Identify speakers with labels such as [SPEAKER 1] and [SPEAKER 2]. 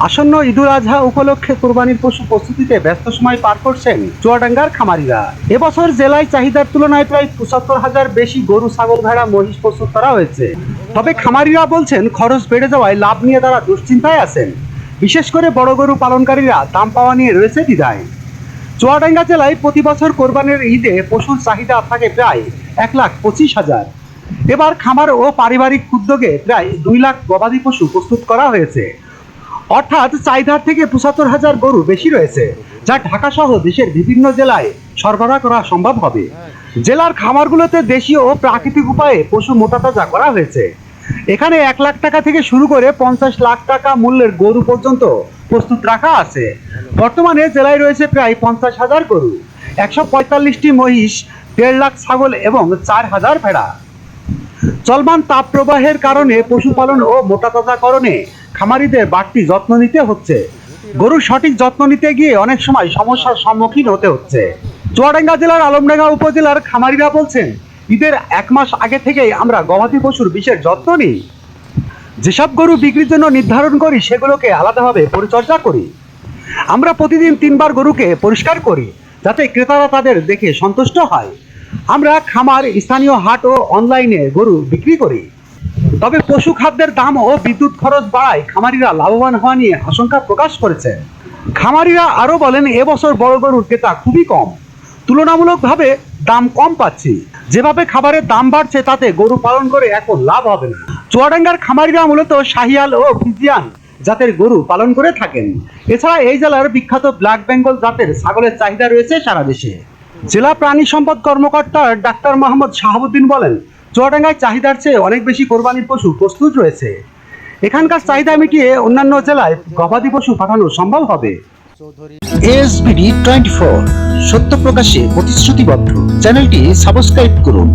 [SPEAKER 1] আসন্ন ঈদুল আজহা উপলক্ষে কোরবানির পশু প্রস্তুতিতে ব্যস্ত সময় পার করছেন চুয়াডাঙ্গার খামারিরা। এবছর জেলায় চাহিদার তুলনায় প্রায় ৭৫,০০০ বেশি গরু, ছাগল, ভেড়া, মহিষ প্রস্তুত করা হয়েছে। তবে খামারিরা বলছেন খরচ বেড়ে যাওয়ায় লাভ নিয়ে তারা দুশ্চিন্তায় আছেন। বিশেষ করে বড় গরু পালনকারীরা দাম পাওয়া নিয়ে রয়েছে দ্বিধায়। চুয়াডাঙ্গা জেলায় প্রতি বছর কোরবানির ঈদে পশুর চাহিদা থাকে প্রায় ১,২৫,০০০। এবার খামার ও পারিবারিক উদ্যোগে প্রায় ২ লাখ গবাদি পশু প্রস্তুত করা হয়েছে। অর্থাৎ চাহিদার থেকে ৭৫,০০০ গরু বেশি রয়েছে, যা ঢাকা সহ দেশের বিভিন্ন জেলায় সরবরাহ করা সম্ভব হবে। জেলার খামারগুলোতে দেশীয় ও প্রাকৃতিক উপায়ে পশু মোটাতাজা করা হয়েছে। এখানে ১ লাখ টাকা থেকে শুরু করে ৫০ লাখ টাকা মূল্যের গরু পর্যন্ত প্রস্তুত রাখা আছে। বর্তমানে জেলায় রয়েছে প্রায় ৫০,০০০ গরু, ১৪৫টি মহিষ, ১.৫ লাখ ছাগল এবং ৪,০০০ ভেড়া। চলমান তাপপ্রবাহের কারণে পশুপালন ও মোটাতাজাকরণে খামারিদের বাড়তি যত্ন নিতে হচ্ছে। গরুর সঠিক যত্ন নিতে গিয়ে অনেক সময় সমস্যার সম্মুখীন হতে হচ্ছে। চুয়াডাঙ্গা জেলার আলমডাঙ্গা উপজেলার খামারিরা বলছেন, ঈদের ১ মাস আগে থেকেই আমরা গবাদি পশুর বিশেষ যত্ন নিই। যেসব গরু বিক্রির জন্য নির্ধারণ করি সেগুলোকে আলাদাভাবে পরিচর্যা করি। আমরা প্রতিদিন ৩ বার গরুকে পরিষ্কার করি, যাতে ক্রেতারা তাদের দেখে সন্তুষ্ট হয়। আমরা খামার, স্থানীয় হাট ও অনলাইনে গরু বিক্রি করি। তবে পশু খাদ্যের দাম ও বিদ্যুৎ খরচ বাড়ায় খামারিরা লাভবান হওয়া নিয়ে আশঙ্কা প্রকাশ করেছে। খামারিরা আরও বলেন, এবছর বড় গরুর ক্রেতা খুবই কম, তুলনামূলকভাবে দাম কম পাচ্ছি। যেভাবে খাবারের দাম বাড়ছে তাতে গরু পালন করে এখন লাভ হবে না। চুয়াডাঙ্গার খামারিরা মূলত শাহিয়াল ও ফ্রিজিয়ান জাতের গরু পালন করে থাকেন। এছাড়া এই জেলার বিখ্যাত ব্ল্যাক বেঙ্গল জাতের ছাগলের চাহিদা রয়েছে সারা দেশে। জেলা প্রাণী সম্পদ কর্মকর্তা ডাক্তার মোহাম্মদ শাহাবুদ্দিন বলেন, চুয়াডাঙ্গায় চাহিদার চেয়ে অনেক বেশি কোরবানির পশু প্রস্তুত রয়েছে। এখানকার চাহিদা মিটিয়ে অন্যান্য জেলায় গবাদি পশু পাঠানো সম্ভব হবে।
[SPEAKER 2] ASBD 24, সত্য প্রকাশে প্রতিশ্রুতিবদ্ধ। চ্যানেলটি সাবস্ক্রাইব করুন।